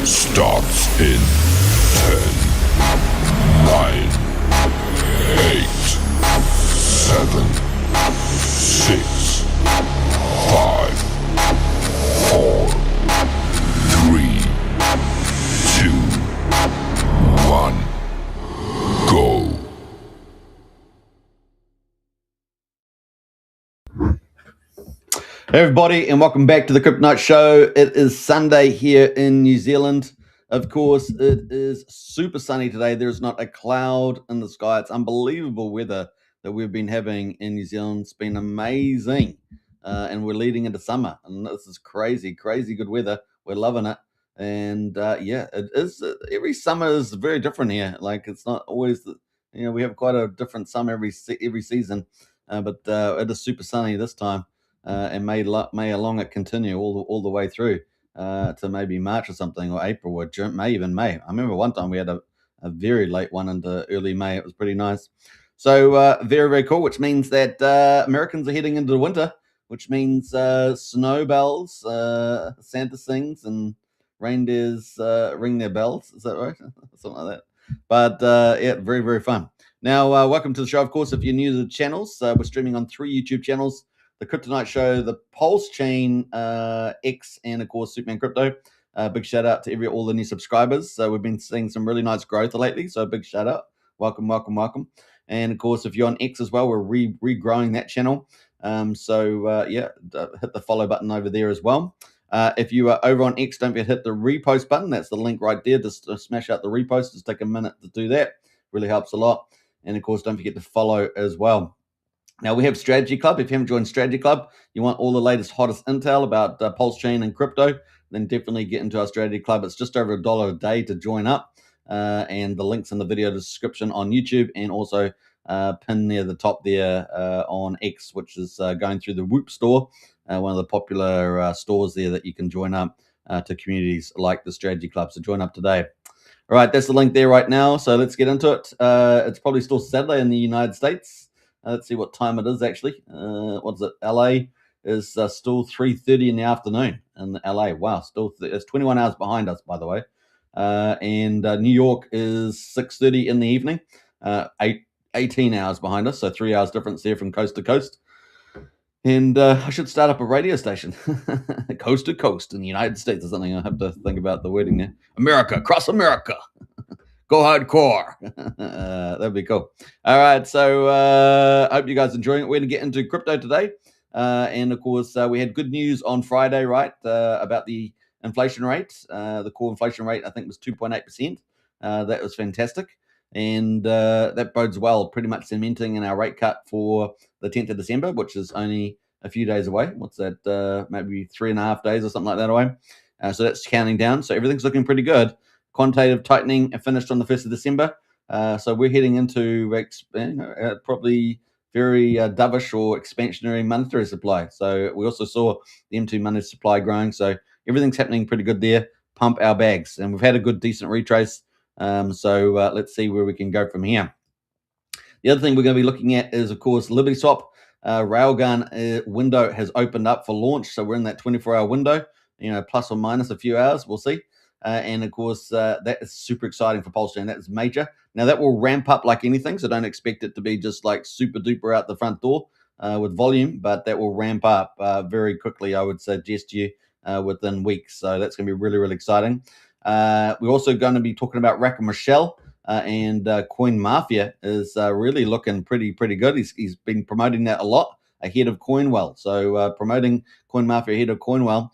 starts in 10, 9, 8, 7, 6, 5, 4, 3, 2, 1, go. Hey everybody, and welcome back to the Crypto Night Show. It is Sunday here in New Zealand. Of course, it is super sunny today. There's not a cloud in the sky. It's unbelievable weather that we've been having in New Zealand. It's been amazing, and we're leading into summer, and this is crazy good weather. We're loving it, and yeah, it is. Every summer is very different here. Like it's not always, we have quite a different summer every season, but it is super sunny this time. And may along it continue all the way through to maybe March or something, or April, or June, even May. I remember one time we had a very late one into early May. It was pretty nice. So very cool, which means that Americans are heading into the winter, which means snow bells, Santa sings, and reindeers ring their bells. Is that right? Something like that. But yeah, very fun. Now, welcome to the show. Of course, if you're new to the channels, we're streaming on 3 YouTube channels: the Crypto Night Show, the PulseChain X, and of course Superman Crypto. Big shout out to all the new subscribers. So we've been seeing some really nice growth lately. So big shout out, welcome. And of course, if you're on X as well, we're regrowing that channel. Yeah, hit the follow button over there as well. If you are over on X, don't forget to hit the repost button. That's the link right there. Just smash out the repost. Just take a minute to do that. Really helps a lot. And of course, don't forget to follow as well. Now, we have Strategy Club. If you haven't joined Strategy Club, you want all the latest, hottest intel about PulseChain and crypto, then definitely get into our Strategy Club. It's just over $1 a day to join up. And the link's in the video description on YouTube, and also pinned near the top there on X, which is going through the Whoop store, one of the popular stores there that you can join up to communities like the Strategy Club. So join up today. All right, that's the link there right now. So let's get into it. It's probably still Saturday in the United States. Let's see what time it is actually. What is it? LA is still 3:30 in the afternoon in LA. Wow, still it's 21 hours behind us, by the way. And New York is 6:30 in the evening, 18 hours behind us, so 3 hours difference there from coast to coast. And I should start up a radio station, coast to coast in the United States or something. I have to think about the wording there. America, across America. Go hardcore. That'd be cool. All right, so I hope you guys are enjoying it. We're going to get into crypto today. And of course, we had good news on Friday, right, about the inflation rate. The core inflation rate, I think, was 2.8%. That was fantastic. And that bodes well, pretty much cementing in our rate cut for the 10th of December, which is only a few days away. What's that? Maybe 3.5 days or something like that away. So that's counting down. So everything's looking pretty good. Quantitative tightening finished on the 1st of December. So we're heading into probably very dovish or expansionary monetary supply. So we also saw the M2 monetary supply growing. So everything's happening pretty good there. Pump our bags. And we've had a good, decent retrace. So let's see where we can go from here. The other thing we're going to be looking at is, of course, LibertySwap. RailGun window has opened up for launch. So we're in that 24-hour window, plus or minus a few hours. We'll see. And of course, that is super exciting for PulseChain. That is major. Now, that will ramp up like anything, so don't expect it to be just like super duper out the front door with volume, but that will ramp up very quickly, I would suggest to you, within weeks. So that's going to be really exciting. We're also going to be talking about Rack & Michelle, and Coin Mafia is really looking pretty good. He's been promoting that a lot ahead of Coinwell. So promoting Coin Mafia ahead of Coinwell.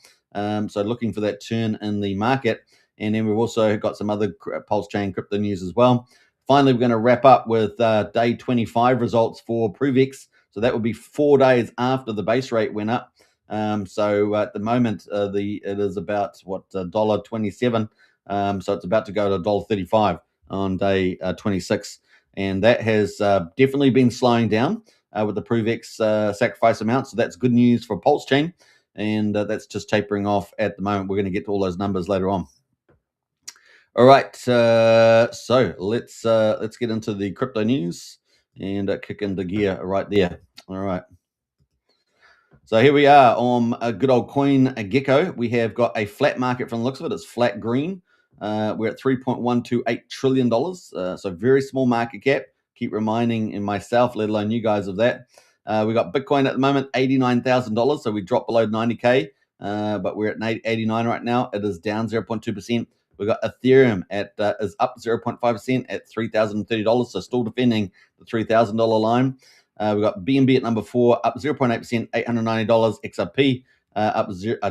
So looking for that turn in the market. And then we've also got some other PulseChain crypto news as well. Finally, we're going to wrap up with day 25 results for ProveX. So that will be 4 days after the base rate went up. So at the moment, it is about $1.27. So it's about to go to $1.35 on day 26. And that has definitely been slowing down with the ProveX sacrifice amount. So that's good news for PulseChain. And that's just tapering off at the moment. We're going to get to all those numbers later on. All right, so let's get into the crypto news and kick into gear right there. All right. So here we are on a good old coin gecko. We have got a flat market from the looks of it. It's flat green. We're at $3.128 trillion. So very small market cap. Keep reminding myself, let alone you guys, of that. We got Bitcoin at the moment, $89,000. So we dropped below 90K, but we're at 89 right now. It is down 0.2%. We got Ethereum is up 0.5% at $3,030. So still defending the $3,000 line. We got BNB at number 4, up 0.8%, $890. XRP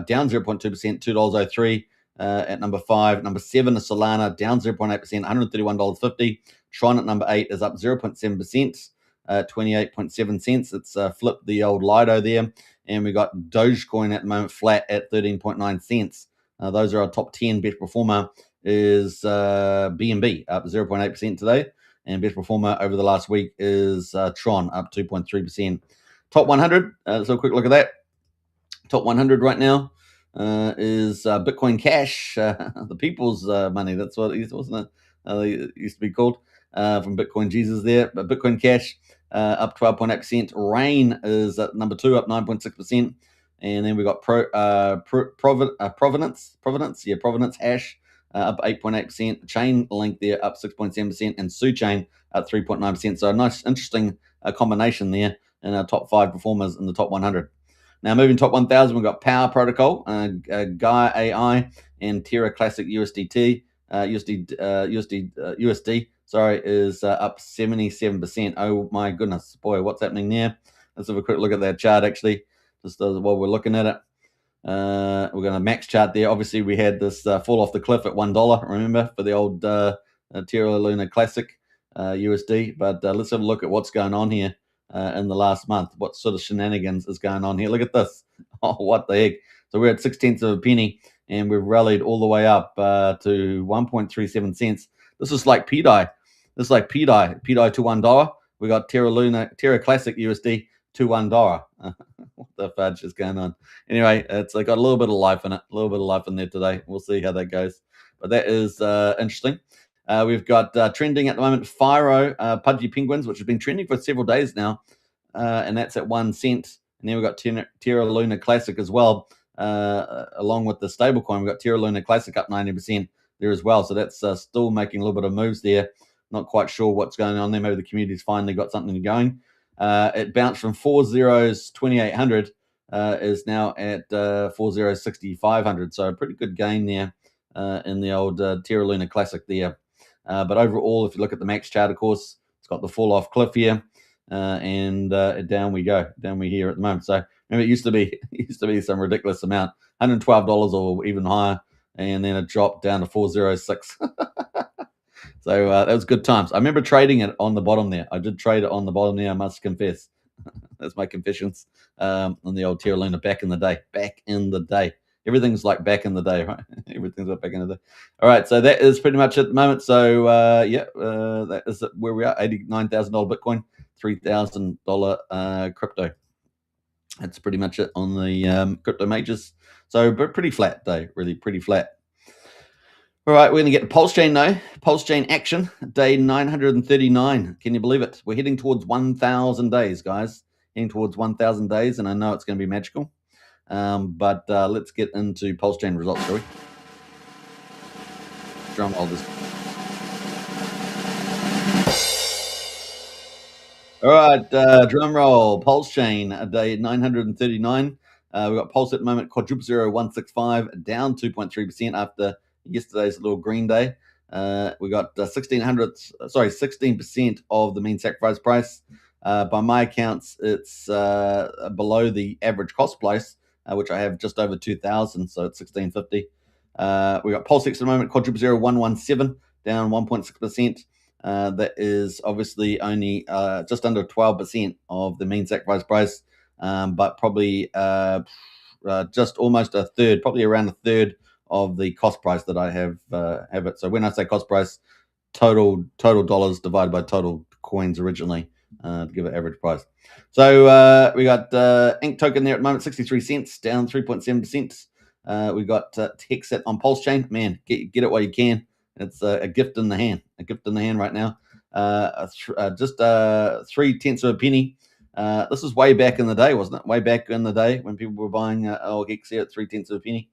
down 0.2%, $2.03. At number 5. Number 7 is Solana, down 0.8%, $131.50. Tron at number 8 is up 0.7%, 28.7 cents. It's flipped the old Lido there. And we got Dogecoin at the moment flat at 13.9 cents. Those are our top 10. Best performer is BNB, up 0.8% today. And best performer over the last week is Tron, up 2.3%. Top 100, let's have a quick look at that. Top 100 right now is Bitcoin Cash, the people's money. That's what it is, wasn't it? It used to be called, from Bitcoin Jesus there. But Bitcoin Cash up 12.8%. Rain is at number 2, up 9.6%. And then we got Provenance Hash up 8.8%. Chain Link there up 6.7%, and SuChain up 3.9%. So a nice, interesting combination there in our top 5 performers in the top 100. Now, moving top 1,000, we've got Power Protocol, Gaia AI, and Terra Classic USD, is up 77%. Oh my goodness, boy, what's happening there? Let's have a quick look at that chart, actually, just while we're looking at it. We're going to max chart there. Obviously, we had this fall off the cliff at $1, remember, for the old Terra Luna Classic USD. But let's have a look at what's going on here. In the last month, what sort of shenanigans is going on here? Look at this. Oh, what the heck. So we're at 0.6 of a penny, and we've rallied all the way up to 1.37 cents. This is like PDI. This is like PDI to $1. We got Terra Classic USD to $1. What the fudge is going on? Anyway, it's got a little bit of life in it. A little bit of life in there today. We'll see how that goes. But that is interesting. We've got trending at the moment Fyro, Pudgy Penguins, which has been trending for several days now, and that's at 1 cent. And then we've got Terra Luna Classic as well, along with the stablecoin. We've got Terra Luna Classic up 90% there as well. So that's still making a little bit of moves there. Not quite sure what's going on there. Maybe the community's finally got something going. It bounced from 40s 2800, is now at 40s 6500. So a pretty good gain there in the old Terra Luna Classic there. But overall, if you look at the max chart, of course, it's got the fall off cliff here, and down we go. Down we here at the moment. So remember, it used to be some ridiculous amount, $112 or even higher, and then it dropped down to 406. So that was good times. I remember trading it on the bottom there. I did trade it on the bottom there, I must confess. That's my confessions on the old Terra Luna back in the day. Back in the day. Everything's like back in the day, right? Everything's like back in the day. All right, so that is pretty much at the moment. So, that is where we are, $89,000 Bitcoin, $3,000 crypto. That's pretty much it on the crypto majors. So, but pretty flat day, really pretty flat. All right, we're going to get to PulseChain now. PulseChain action, day 939. Can you believe it? We're heading towards 1,000 days, guys. Heading towards 1,000 days, and I know it's going to be magical. But let's get into PulseChain results, shall we? Drum roll this. All right, drum roll. PulseChain, day 939. We've got Pulse at the moment, quadruple 0165, down 2.3% after yesterday's little green day. We got 16% of the mean sacrifice price. By my accounts, it's below the average cost price, which I have just over 2,000, so it's 1650. We got PulseX at the moment, quadruple 0117, down 1.6%. That is obviously only just under 12% of the mean sacrifice price, but probably just almost a third, probably around a third of the cost price that I have it. So when I say cost price, total dollars divided by total coins originally, to give an average price. So we got Ink token there at the moment, 63 cents, down 3.7%. We got Hexet on PulseChain. Man, get it while you can. It's a gift in the hand. A gift in the hand right now. Just 0.3 of a penny. This is way back in the day, wasn't it? Way back in the day when people were buying Hex here at 0.3 of a penny.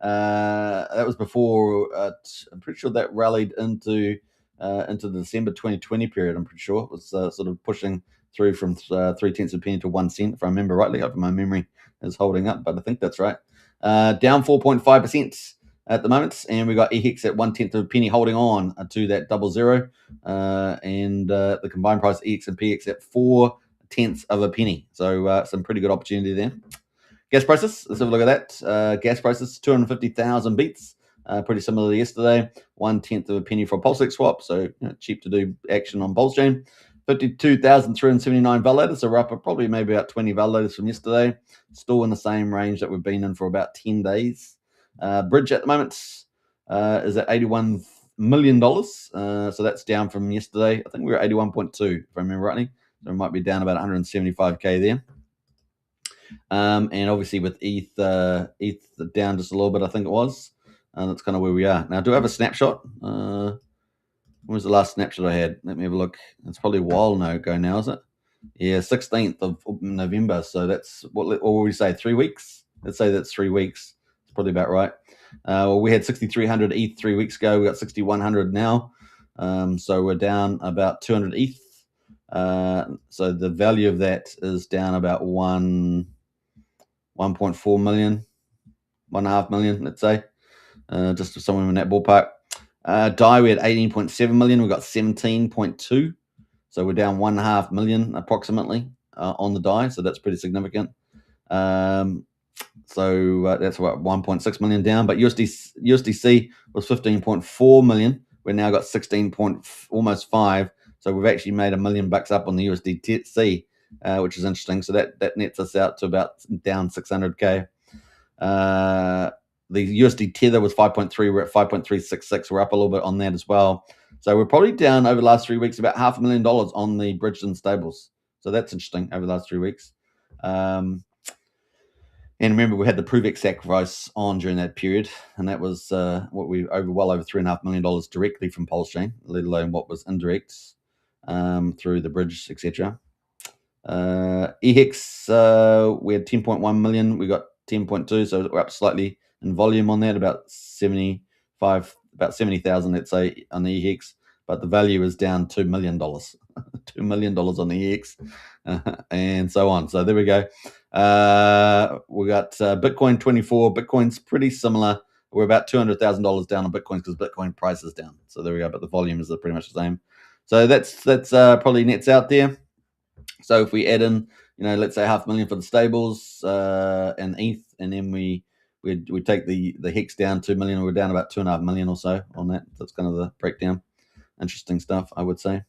That was before. I'm pretty sure that rallied into the December 2020 period. I'm pretty sure it was sort of pushing through from 3/10 of a penny to 1 cent, if I remember rightly. Hope my memory is holding up, but I think that's right. Down 4.5% at the moment, and we got EHEX at 1/10 of a penny, holding on to that 00, and the combined price EX and PX at 4/10 of a penny. So some pretty good opportunity there. Gas prices, let's have a look at that. Gas prices, 250,000 beats, pretty similar to yesterday. 1/10 of a penny for a PulseChain swap, so cheap to do action on PulseChain. 52,379 validators, so we're up probably maybe about 20 validators from yesterday. Still in the same range that we've been in for about 10 days. Bridge at the moment is at $81 million, so that's down from yesterday. I think we were 81.2, if I remember rightly. So we might be down about 175K there. And obviously with ETH down just a little bit, I think it was. That's kind of where we are. Now, do I have a snapshot? When was the last snapshot I had? Let me have a look. It's probably a while ago now, is it? Yeah, 16th of November. So that's, what would we say, 3 weeks? Let's say that's 3 weeks. It's probably about right. Well, we had 6,300 ETH 3 weeks ago. We got 6,100 now. So we're down about 200 ETH. So the value of that is down about 1.4 million, 1.5 million, let's say, just somewhere in that ballpark. DAI, we had 18.7 million. We got 17.2. So we're down 1.5 million approximately on the DAI. So that's pretty significant. So that's what, 1.6 million down. But USDC was 15.4 million. We've now got almost 5. So we've actually made $1 million up on the USDC, which is interesting. So that nets us out to about down 600K. The USD tether was 5.3. We're at 5.366. We're up a little bit on that as well. So we're probably down over the last 3 weeks about $500,000 on the bridged and stables. So that's interesting over the last 3 weeks. And remember, we had the ProveX sacrifice on during that period, and that was well over $3.5 million directly from PulseChain, let alone what was indirect through the bridge, etc. EHEX, we had 10.1 million. We got 10.2, so we're up slightly in volume on that, about 70,000, let's say, on the EHEX. But the value is down $2 million, $2 million on the EHEX, and so on. So there we go. We got Bitcoin 24. Bitcoin's pretty similar. We're about $200,000 down on Bitcoin because Bitcoin price is down. So there we go. But the volume is pretty much the same. So that's probably nets out there. So if we add in, let's say $500,000 for the stables and ETH, and then we take the HEX down 2 million, we're down about 2.5 million or so on that. That's kind of the breakdown. Interesting stuff, I would say.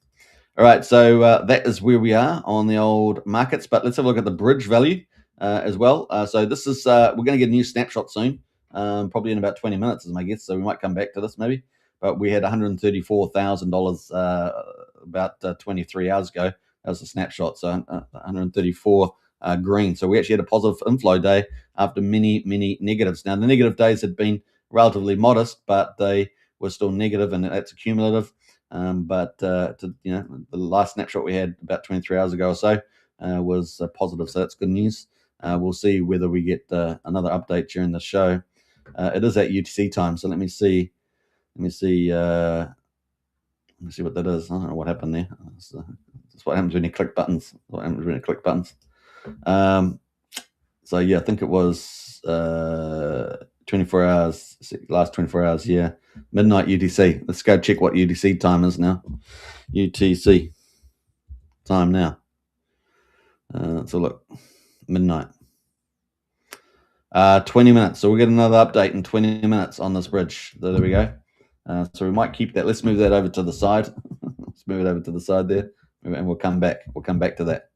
All right, so that is where we are on the old markets. But let's have a look at the bridge value as well. So this is we're going to get a new snapshot soon, probably in about 20 minutes is my guess. So we might come back to this maybe. But we had $134,000 about 23 hours ago. That was a snapshot. So 134 green. So we actually had a positive inflow day after many negatives. Now the negative days had been relatively modest, but they were still negative, and that's accumulative. But the last snapshot we had about 23 hours ago or so was positive, so that's good news. We'll see whether we get another update during the show. It is at UTC time, so let me see what that is. I don't know what happened there. That's what happens when you click buttons. So yeah, I think it was 24 hours, last 24 hours, yeah. Midnight UTC. Let's go check what UTC time is now. UTC time now. Let's have a look. Midnight. 20 minutes. So we'll get another update in 20 minutes on this bridge. So there we go. So we might keep that. Let's move that over to the side. Let's move it over to the side there, and we'll come back. We'll come back to that.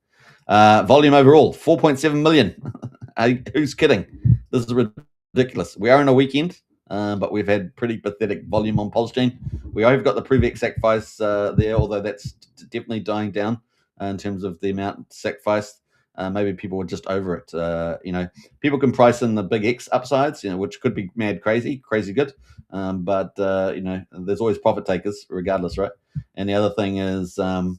Volume overall, 4.7 million. Who's kidding? This is ridiculous. We are in a weekend, but we've had pretty pathetic volume on PulseChain. We have got the ProveX sacrifice there, although that's definitely dying down in terms of the amount sacrificed. Maybe people were just over it. People can price in the big X upsides, which could be mad crazy good. But there's always profit takers regardless, right? And the other thing is, and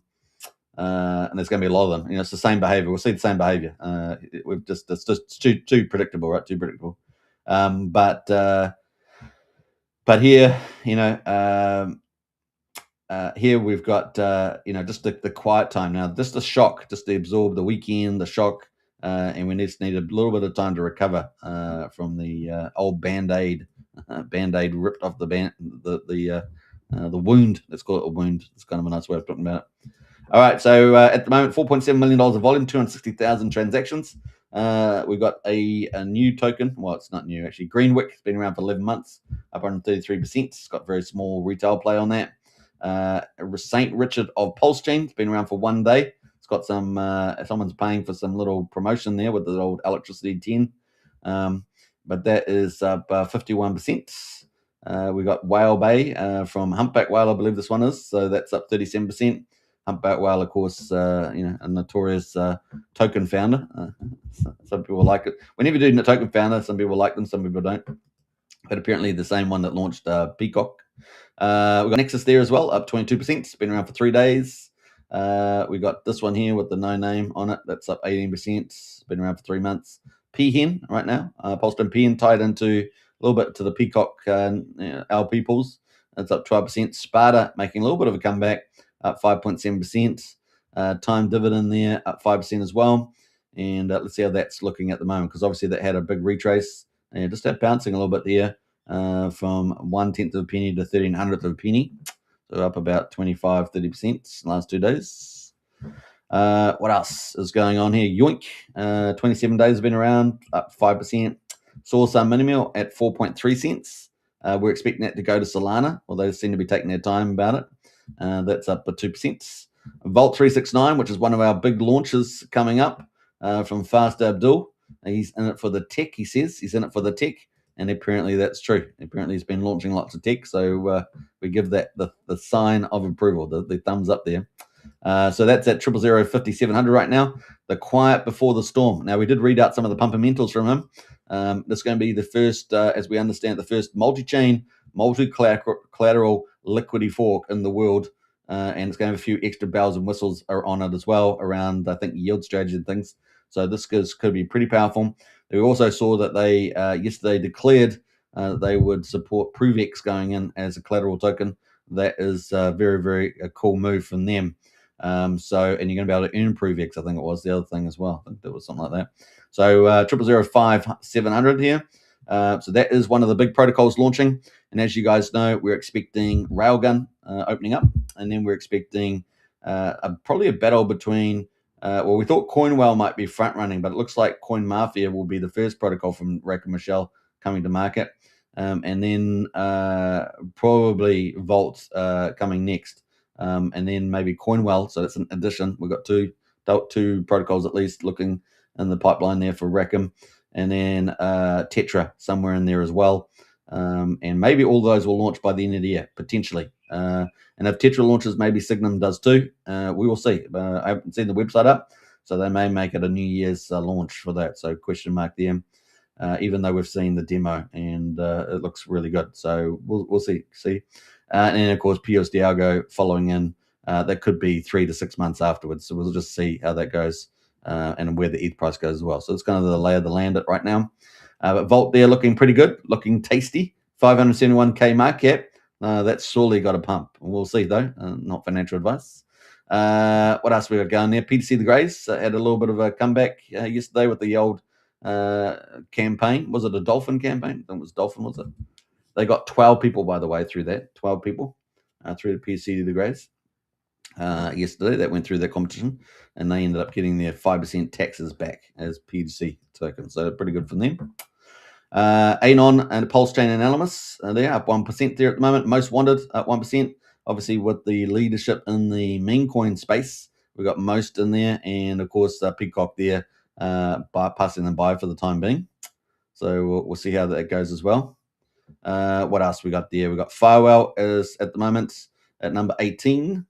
there's going to be a lot of them. It's the same behavior. We'll see the same behavior. It's just too predictable, right? Too predictable. But here, here we've got just the quiet time now, just the shock, just to absorb the weekend, the shock, and we just need a little bit of time to recover from the old band-aid ripped off the wound. Let's call it a wound. It's kind of a nice way of talking about it. All right, so at the moment, $4.7 million of volume, 260,000 transactions. We've got a new token. Well, it's not new, actually. Greenwick has been around for 11 months, up 133%. It's got very small retail play on that. St. Richard of PulseChain has been around for 1 day. It's got some, someone's paying for some little promotion there with the old electricity 10. But that is up 51%. We've got Whale Bay from Humpback Whale, I believe this one is. So that's up 37%. Humpback Whale, of course, a notorious token founder. Some people like it. Whenever you do a token founder, some people like them, some people don't. But apparently the same one that launched Peacock. We've got Nexus there as well, up 22%. It's been around for 3 days. We got this one here with the no name on it. That's up 18%. It's been around for 3 months. Peahen right now. PulseChain Peahen tied into a little bit to the Peacock LP pools. That's up 12%. Sparta making a little bit of a comeback, up 5.7%. Time dividend there, up 5% as well. And let's see how that's looking at the moment, because obviously that had a big retrace and just had bouncing a little bit there from 1/10 of a penny to 13/100 of a penny. So up about 25-30% in the last 2 days. What else is going on here? Yoink, 27 days have been around, up 5%. Saw some minimal at 4.3 cents. We're expecting that to go to Solana, although they seem to be taking their time about it. That's up by 2%. Vault 369, which is one of our big launches coming up from Fast Abdul. He's in it for the tech, he says. He's in it for the tech, and apparently that's true. Apparently he's been launching lots of tech, so we give that the sign of approval, the thumbs up there. So that's at 000-5,700 right now. The quiet before the storm. Now, we did read out some of the fundamentals from him. This is going to be the first, as we understand, the first multi-chain, multi-collateral liquidity fork in the world. And it's going to have a few extra bells and whistles on it as well around, I think, yield strategy and things. So this could be pretty powerful. We also saw that they yesterday declared they would support ProveX going in as a collateral token. That is very, very a cool move from them. And you're going to be able to earn ProveX, I think it was the other thing as well. I think there was something like that. So 000-5,700 here. So that is one of the big protocols launching. And as you guys know, we're expecting RailGun opening up. And then we're expecting probably a battle between, we thought CoinWhale might be front running, but it looks like Coin Mafia will be the first protocol from Rack and Michelle coming to market. And then probably Vault coming next. And then maybe CoinWhale. So that's an addition. We've got two protocols at least looking in the pipeline there for Rackham. And then Tetra somewhere in there as well. And maybe all those will launch by the end of the year, potentially. And if Tetra launches, maybe Signum does too. We will see. I haven't seen the website up, so they may make it a New Year's launch for that. So question mark there. Even though we've seen the demo and it looks really good. So we'll see. And then, of course, PUSD ALGO following in. That could be 3 to 6 months afterwards. So we'll just see how that goes and where the ETH price goes as well. So it's kind of the lay of the land at right now. But Vault there looking pretty good, looking tasty. 571K market cap. That's surely got a pump. We'll see, though. Not financial advice. What else we got going there? PTC the Greys had a little bit of a comeback yesterday with the old campaign. Was it a dolphin campaign? I think it was dolphin, was it? They got 12 people, by the way, through that. 12 people through the PTC the Greys yesterday that went through that competition, and they ended up getting their 5% taxes back as PTC tokens. So pretty good for them. Anon and PulseChain and Animus, they're up 1% there at the moment. Most wanted up 1%. Obviously, with the leadership in the meme coin space, we've got Most in there, and of course, Peacock there, passing them by for the time being. So we'll see how that goes as well. What else we got there? We got Firewell is at the moment at number 18.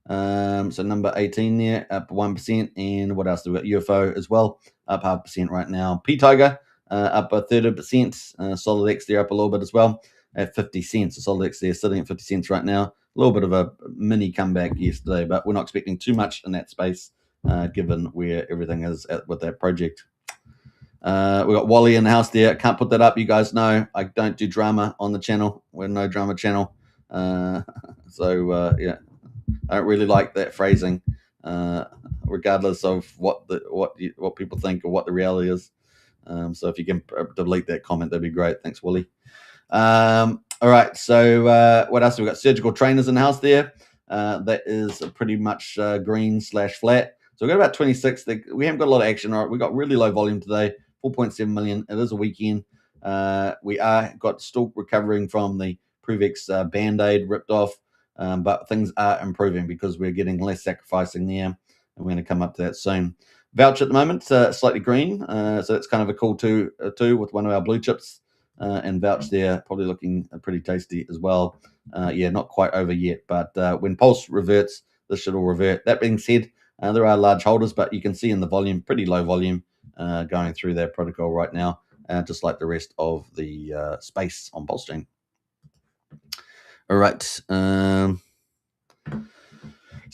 So number 18 there, up 1%. And what else do we got? UFO as well, up 0.5% right now. P-Tiger up a 30%. SolidX there up a little bit as well at 50 cents. So SolidX there sitting at 50 cents right now. A little bit of a mini comeback yesterday, but we're not expecting too much in that space given where everything is at with that project. We got Wally in the house there. Can't put that up. You guys know I don't do drama on the channel. We're a no drama channel. Yeah, I don't really like that phrasing, regardless of what people think or what the reality is. So if you can delete that comment, that'd be great. Thanks, Wally. All right. So what else? We've got surgical trainers in the house there. That is pretty much green/flat. So we've got about 26. We haven't got a lot of action. All right. We got really low volume today, 4.7 million. It is a weekend. We are still recovering from the ProveX band-aid ripped off, but things are improving because we're getting less sacrificing there, and we're going to come up to that soon. Vouch at the moment, slightly green, so that's kind of a cool two with one of our blue chips, and Vouch there probably looking pretty tasty as well. Yeah, not quite over yet, but when Pulse reverts, this should all revert. That being said, there are large holders, but you can see in the volume, pretty low volume going through that protocol right now, just like the rest of the space on PulseChain. All right. So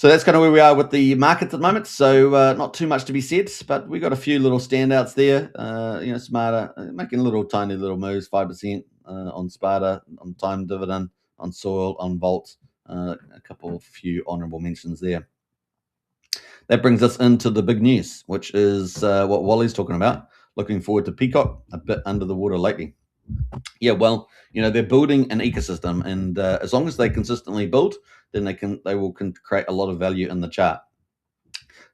that's kind of where we are with the markets at the moment. So not too much to be said, but we got a few little standouts there. Smarter making tiny little moves, 5% on Sparta, on time dividend, on Soil, on Volt. A few honourable mentions there. That brings us into the big news, which is what Wally's talking about. Looking forward to Peacock, a bit under the water lately. Yeah, well, they're building an ecosystem, and as long as they consistently build, then they will create a lot of value in the chart.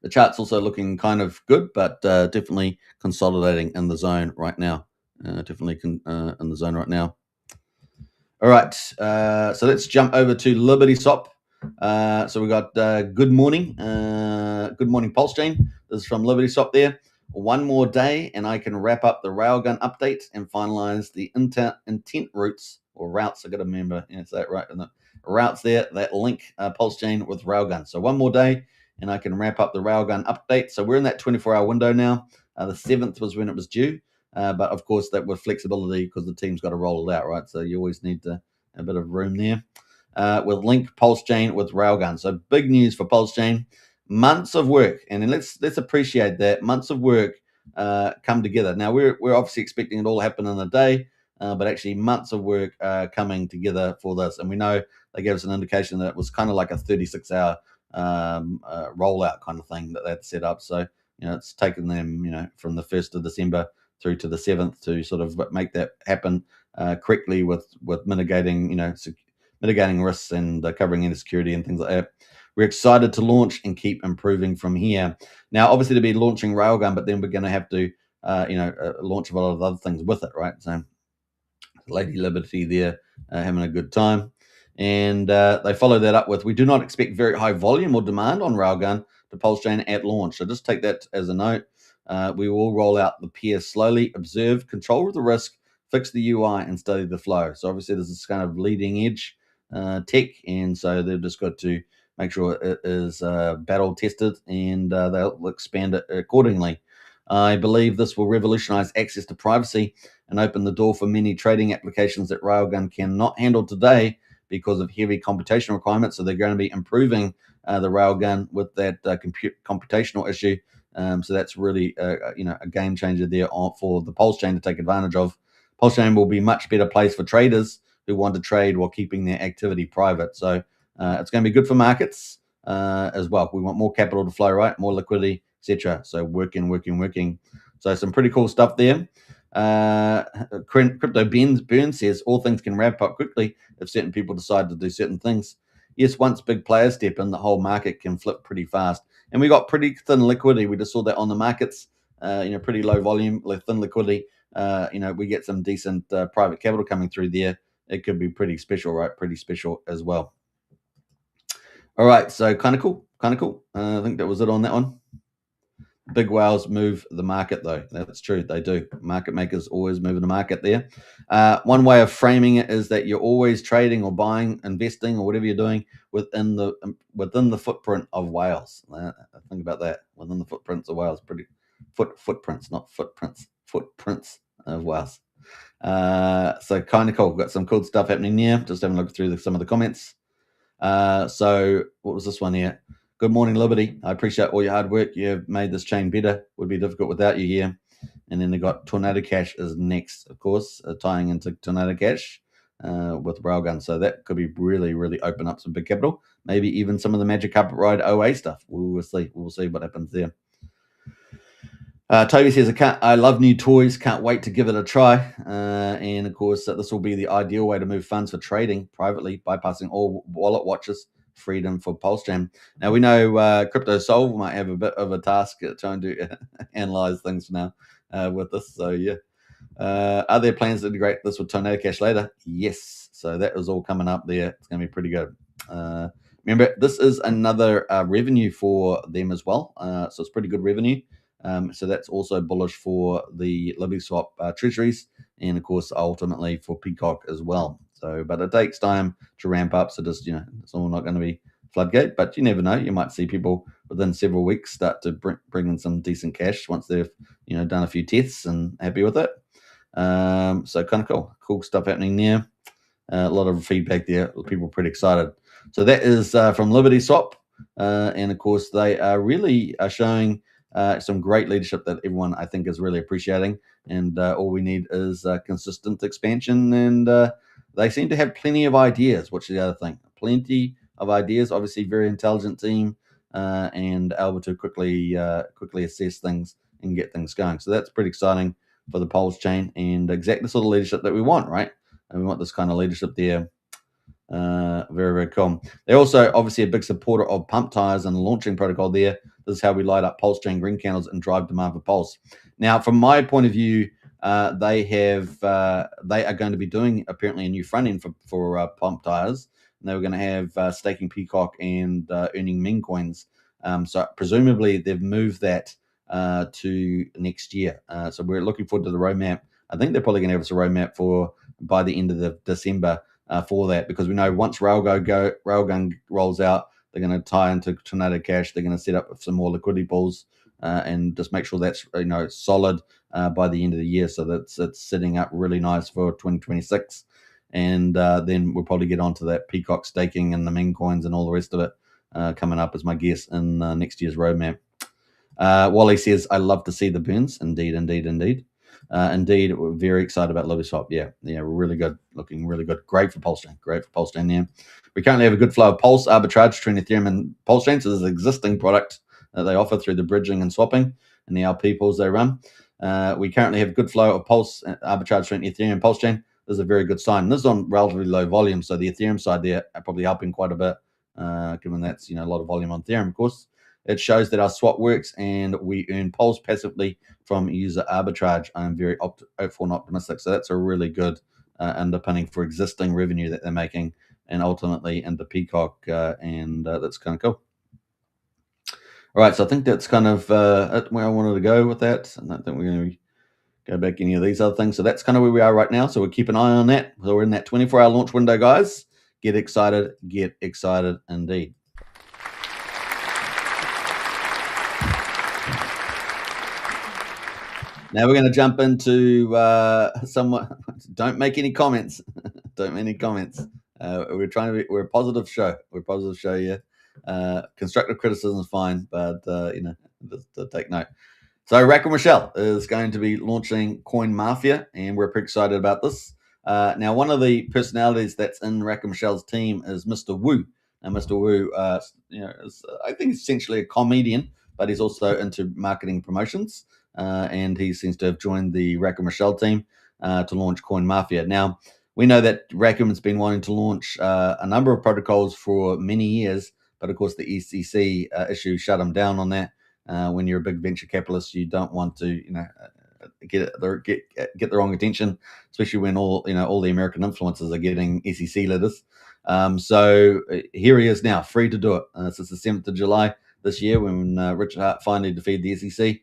The chart's also looking kind of good, but definitely consolidating in the zone right now. In the zone right now. All right, so let's jump over to Liberty Swap. So we got good morning PulseChain. This is from Liberty Swap there. One more day, and I can wrap up the RailGun update and finalize the intent routes or routes. I got to remember, is that right? And the routes there that link PulseChain with RailGun. So one more day, and I can wrap up the RailGun update. So we're in that 24-hour window now. The 7th was when it was due, but of course that with flexibility because the team's got to roll it out, right? So you always need a bit of room there. With link PulseChain with RailGun. So big news for PulseChain. Months of work, and let's appreciate that months of work come together. Now we're obviously expecting it all to happen in a day, but actually months of work coming together for this. And we know they gave us an indication that it was kind of like a 36-hour rollout kind of thing that they'd set up. So it's taken them from the 1st of December through to the 7th to sort of make that happen correctly with mitigating mitigating risks and covering insecurity and things like that. We're excited to launch and keep improving from here. Now, obviously, to be launching RailGun, but then we're going to have to, launch a lot of other things with it, right? So, Lady Liberty there having a good time. And they follow that up with, we do not expect very high volume or demand on RailGun to PulseChain at launch. So just take that as a note. We will roll out the PS slowly, observe, control the risk, fix the UI, and study the flow. So obviously, this is kind of leading edge tech, and so they've just got to make sure it is battle tested, and they'll expand it accordingly. I believe this will revolutionize access to privacy and open the door for many trading applications that RailGun cannot handle today because of heavy computation requirements. So they're going to be improving the RailGun with that computational issue. So that's really a game changer there for the PulseChain to take advantage of. PulseChain will be a much better place for traders who want to trade while keeping their activity private. So it's going to be good for markets as well. We want more capital to flow, right? More liquidity, etc. So working. So some pretty cool stuff there. Crypto Burn says all things can wrap up quickly if certain people decide to do certain things. Yes, once big players step in, the whole market can flip pretty fast. And we got pretty thin liquidity. We just saw that on the markets. Pretty low volume, thin liquidity. We get some decent private capital coming through there. It could be pretty special, right? Pretty special as well. All right, so kind of cool. I think that was it on that one. Big whales move the market, though. That's true. They do. Market makers always move the market there. One way of framing it is that you're always trading or buying, investing, or whatever you're doing within the footprint of whales. Think about that. Within the footprints of whales. Footprints, not footprints. Footprints of whales. So kind of cool. Got some cool stuff happening there. Just having a look through some of the comments. So what was this one here? Good morning, Liberty. I appreciate all your hard work. You have made this chain better. Would be difficult without you here. And then they got Tornado Cash is next, of course, tying into Tornado Cash with RailGun. So that could be really, really open up some big capital. Maybe even some of the Magic Carpet Ride OA stuff. We'll see. We'll see what happens there. Toby says, I love new toys. Can't wait to give it a try. And of course, this will be the ideal way to move funds for trading privately, bypassing all wallet watches. Freedom for PulseChain. Now, we know CryptoSolve might have a bit of a task trying to analyze things now with this. So, yeah. Are there plans to integrate this with Tornado Cash later? Yes. So that is all coming up there. It's going to be pretty good. Remember, this is another revenue for them as well. So it's pretty good revenue. So that's also bullish for the Liberty Swap treasuries and, of course, ultimately for Peacock as well. So, but it takes time to ramp up. So just, it's all not going to be floodgate, but you never know. You might see people within several weeks start to bring in some decent cash once they've, done a few tests and happy with it. So kind of cool stuff happening there. A lot of feedback there. People are pretty excited. So that is from Liberty Swap. And of course, they are really showing some great leadership that everyone, I think, is really appreciating. And all we need is consistent expansion. And they seem to have plenty of ideas, which is the other thing. Plenty of ideas. Obviously, very intelligent team and able to quickly assess things and get things going. So that's pretty exciting for the PulseChain and exactly the sort of leadership that we want, right? And we want this kind of leadership there. Very, very cool. They're also obviously a big supporter of pump tires and the launching protocol there. This is how we light up PulseChain green candles and drive demand for Pulse. Now, from my point of view, they are going to be doing apparently a new front end for pump tires. And they were going to have staking Peacock and earning Ming coins. So presumably they've moved that to next year. So we're looking forward to the roadmap. I think they're probably going to have us a roadmap for by the end of the December for that, because we know once RailGun rolls out, they're going to tie into Tornado Cash. They're going to set up some more liquidity pools and just make sure that's solid by the end of the year, so that's it's setting up really nice for 2026. And then we'll probably get onto that Peacock staking and the Ming coins and all the rest of it coming up, as my guess, in next year's roadmap. Wally says, I love to see the burns. Indeed. Indeed, we're very excited about Liberty Swap. Yeah, really good. Looking really good. Great for PulseChain. Great for PulseChain there. We currently have a good flow of Pulse arbitrage between Ethereum and PulseChain. So there's an existing product that they offer through the bridging and swapping and the LP pools they run. We currently have a good flow of Pulse arbitrage between Ethereum and PulseChain. This is a very good sign. This is on relatively low volume, so the Ethereum side there are probably helping quite a bit, given that's a lot of volume on Ethereum, of course. It shows that our swap works and we earn Pulse passively from user arbitrage. I'm very hopeful and optimistic. So that's a really good underpinning for existing revenue that they're making and ultimately into Peacock. And that's kind of cool. All right. So I think that's kind of where I wanted to go with that. And I think we're going to go back any of these other things. So that's kind of where we are right now. So we'll keep an eye on that. So we're in that 24-hour launch window, guys. Get excited indeed. Now we're going to jump into somewhat. Don't make any comments. Don't make any comments. We're a positive show. We're a positive show here. Constructive criticism is fine, but just take note. So Rackham Michelle is going to be launching Coin Mafia, and we're pretty excited about this. Now, one of the personalities that's in Rackham Michelle's team is Mr. Wu. And Mr. Wu, is, I think, essentially a comedian, but he's also into marketing promotions. And he seems to have joined the Rackham Michelle team to launch Coin Mafia. Now, we know that Rackham's been wanting to launch a number of protocols for many years, but of course the SEC issue shut him down on that. When you're a big venture capitalist, you don't want to, get the wrong attention, especially when all the American influencers are getting SEC letters. So here he is now, free to do it. Since the 7th of July. This year, when Richard Hart finally defeated the SEC,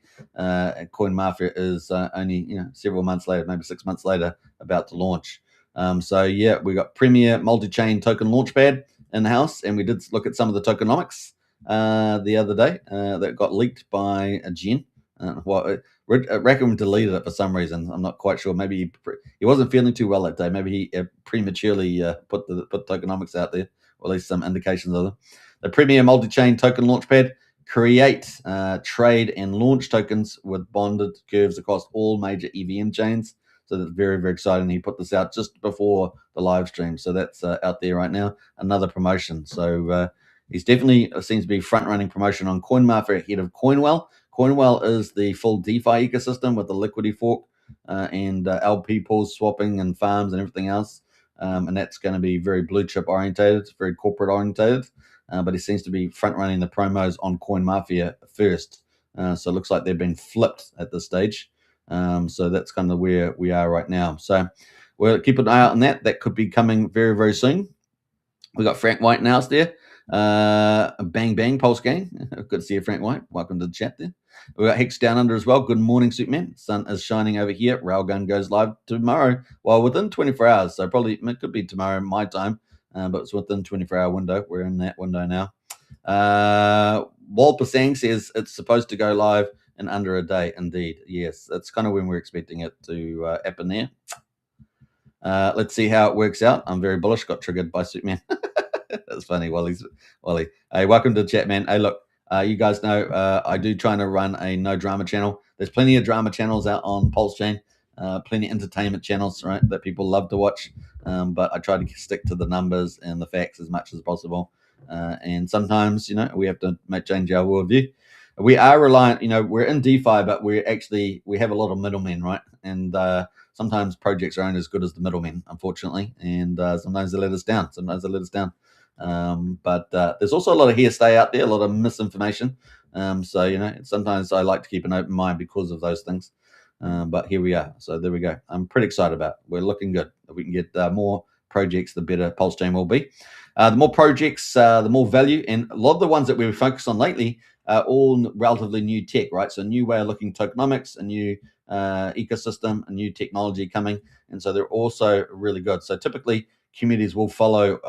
Coin Mafia is only several months later, maybe 6 months later, about to launch. We got Premier Multi-Chain Token Launchpad in the house, and we did look at some of the tokenomics the other day that got leaked by a Jen. Rackham deleted it for some reason. I'm not quite sure. Maybe he wasn't feeling too well that day. Maybe he prematurely put tokenomics out there, or at least some indications of them. The Premier Multi-Chain Token Launchpad create, trade, and launch tokens with bonded curves across all major EVM chains. So that's very, very exciting. He put this out just before the live stream. So that's out there right now. Another promotion. So he's definitely seems to be front-running promotion on CoinMarket ahead of Coinwell. Coinwell is the full DeFi ecosystem with the liquidity fork and LP pools, swapping, and farms and everything else. And that's going to be very blue chip orientated, very corporate orientated. But he seems to be front running the promos on Coin Mafia first. So it looks like they've been flipped at this stage. So that's kind of where we are right now. So we'll keep an eye out on that. That could be coming very, very soon. We got Frank White now there. Bang bang, Pulse Gang. Good to see you, Frank White. Welcome to the chat there. We got Hex down under as well. Good morning, Superman. Sun is shining over here. RailGun goes live tomorrow. Well, within 24 hours. So probably it could be tomorrow my time, but it's within 24-hour window. We're in that window now. Walper Sang says it's supposed to go live in under a day. Indeed, yes. That's kind of when we're expecting it to happen there. Let's see how it works out. I'm very bullish. Got triggered by Superman. That's funny. Wally. Hey, welcome to the chat, man. Hey, look, you guys know I do trying to run a no drama channel. There's plenty of drama channels out on PulseChain, plenty of entertainment channels, right, that people love to watch. But I try to stick to the numbers and the facts as much as possible. And sometimes, we have to change our worldview. We are reliant, we're in DeFi, but we have a lot of middlemen, right? And sometimes projects aren't as good as the middlemen, unfortunately. And sometimes they let us down. But there's also a lot of hearsay out there, a lot of misinformation. So, sometimes I like to keep an open mind because of those things. But here we are. So there we go. I'm pretty excited about it. We're looking good. If we can get more projects, the better PulseChain will be. The more projects, the more value. And a lot of the ones that we've focused on lately are all relatively new tech, right? So a new way of looking tokenomics, a new ecosystem, a new technology coming. And so they're also really good. So typically communities will follow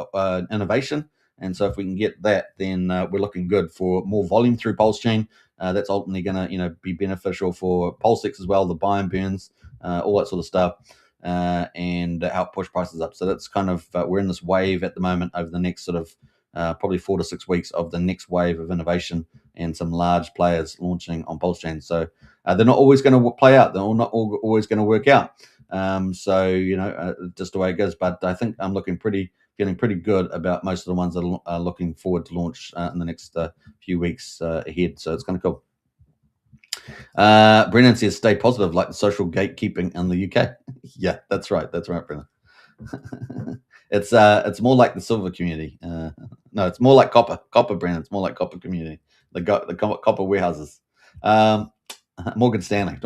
innovation. And so if we can get that, then we're looking good for more volume through PulseChain. That's ultimately going to, be beneficial for PulseX as well, the buy and burns, all that sort of stuff, and help push prices up. So that's kind of we're in this wave at the moment over the next sort of probably 4 to 6 weeks of the next wave of innovation and some large players launching on PulseChain. So they're not always going to play out. They're not always going to work out. So just the way it goes. But I think I'm getting pretty good about most of the ones that are looking forward to launch in the next few weeks ahead. So it's kind of cool. Brennan says, stay positive, like the social gatekeeping in the UK. Yeah, that's right. That's right, Brennan. It's more like the silver community. No, it's more like copper, Brennan. It's more like copper community. The copper warehouses. Morgan Stanley.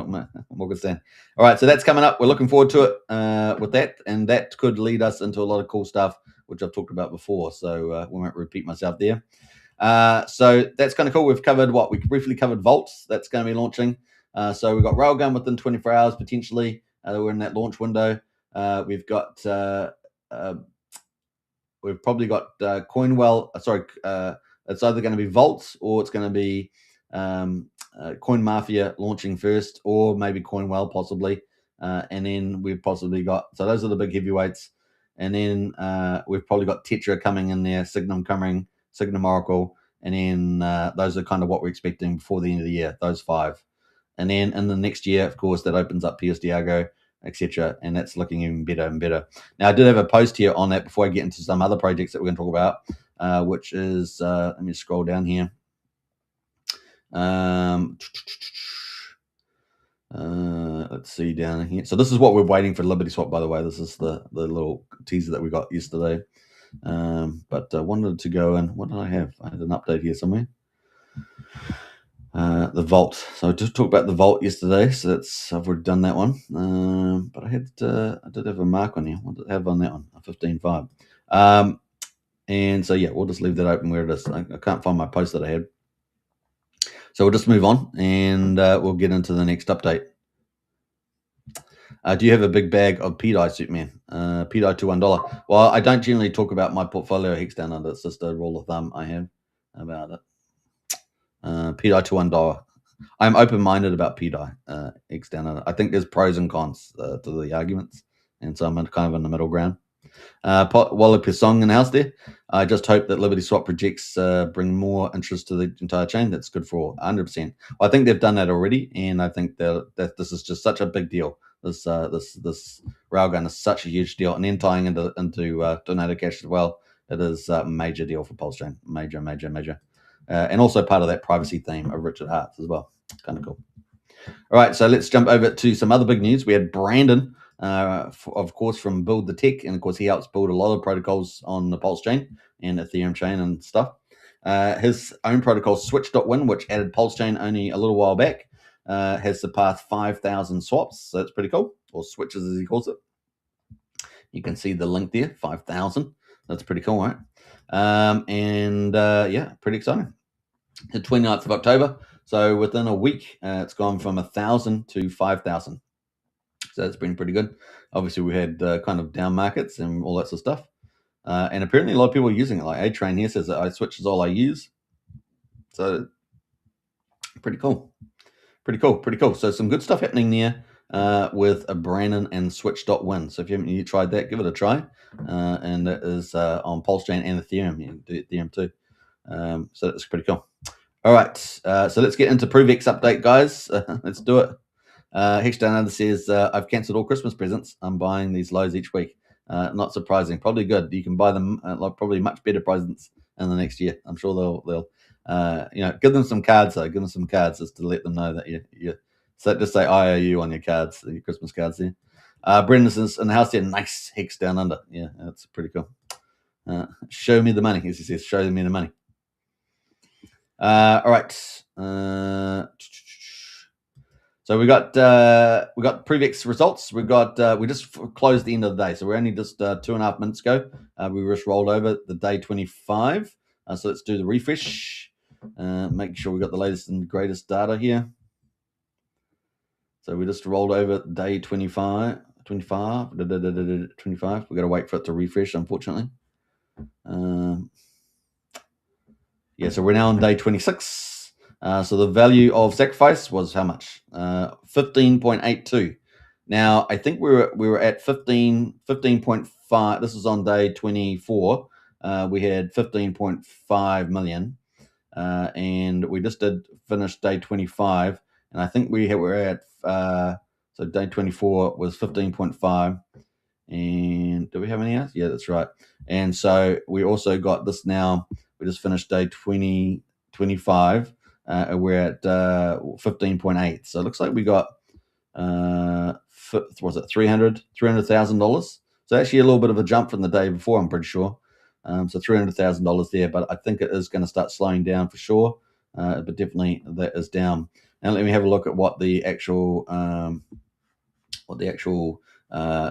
Morgan Stanley. All right, so that's coming up. We're looking forward to it with that, and that could lead us into a lot of cool stuff, which I've talked about before. So we won't repeat myself there. So that's kind of cool. We've covered we briefly covered Vaults. That's going to be launching. So we've got RailGun within 24 hours potentially. We're in that launch window. We've got we've probably got Coinwell. It's either going to be Vaults or it's going to be Coin Mafia launching first, or maybe Coinwell possibly, and then we've possibly got. So those are the big heavyweights, and then we've probably got Tetra coming in there, Signum coming, Signum Oracle, and then those are kind of what we're expecting before the end of the year. Those 5, and then in the next year, of course, that opens up PUSD, ALGO, etc., and that's looking even better and better. Now, I did have a post here on that before I get into some other projects that we're going to talk about, which is let me scroll down here. Let's see down here. So this is what we're waiting for Liberty Swap, by the way. This is the little teaser that we got yesterday. But I wanted to go in. What did I have? I had an update here somewhere. The Vault. So I just talked about the Vault yesterday. So I've already done that one. But I did have a mark on here. What did I have on that one? 15.5. And so yeah, we'll just leave that open where it is. I can't find my post that I had. So we'll just move on, and we'll get into the next update. Do you have a big bag of PDI, Superman? PDI to $1. Well, I don't generally talk about my portfolio Hex down under. It's just a rule of thumb I have about it. PDI to $1. I'm open-minded about PDI Hex down under. I think there's pros and cons to the arguments, and so I'm kind of in the middle ground. Walla Pesong announced there. I just hope that Liberty Swap projects bring more interest to the entire chain. That's good for 100%. Well, I think they've done that already, and I think that this is just such a big deal. This RailGun is such a huge deal, and then tying into Tornado Cash as well. It is a major deal for PulseChain. Major. And also part of that privacy theme of Richard Hart's as well. Kind of cool. All right, so let's jump over to some other big news. We had Brandon, of course, from Build the Tech, and of course he helps build a lot of protocols on the PulseChain and Ethereum chain and stuff. His own protocol, Switch.win, which added PulseChain only a little while back, has surpassed 5,000 swaps. So that's pretty cool, or switches as he calls it. You can see the link there, 5,000. That's pretty cool, right? Yeah, pretty exciting. The 29th of October. So within a week, it's gone from 1,000 to 5,000. So that's been pretty good. Obviously, we had kind of down markets and all that sort of stuff. And apparently a lot of people are using it. Like A-Train here says that Switch is all I use. So pretty cool. So some good stuff happening there with a Brandon and Switch.win. So if you haven't tried that, give it a try. And that is on PulseChain and Ethereum. You can do Ethereum too. So that's pretty cool. All right. So let's get into ProveX update, guys. Let's do it. Hexdown Under says, I've cancelled all Christmas presents. I'm buying these lows each week. Not surprising. Probably good. You can buy them probably much better presents in the next year. I'm sure they'll give them some cards though. Give them some cards just to let them know that you so just say IOU on your cards, your Christmas cards there. Brendan's in the house there. Nice Hex Down Under. Yeah, that's pretty cool. Show me the money, as he says. Show me the money. All right. So we got ProveX results. We just closed the end of the day, so we're only just 2.5 minutes ago. We just rolled over the day 25. So let's do the refresh. Make sure we got the latest and greatest data here. So we just rolled over day 25. We got to wait for it to refresh, unfortunately. Yeah, so we're now on day 26. So the value of sacrifice was how much? 15.82. Now I think we were at 15.5. This is on day 24. We had 15.5 million, and we just did finish day 25, and I think we're at so day 24 was 15.5. And do we have any else? Yeah, that's right. And so we also got this now. We just finished day 25. We're at 15.8. So it looks like we got was it $300,000? So actually a little bit of a jump from the day before, I'm pretty sure. So $300,000 there, but I think it is going to start slowing down for sure. But definitely that is down. Now let me have a look at what the actual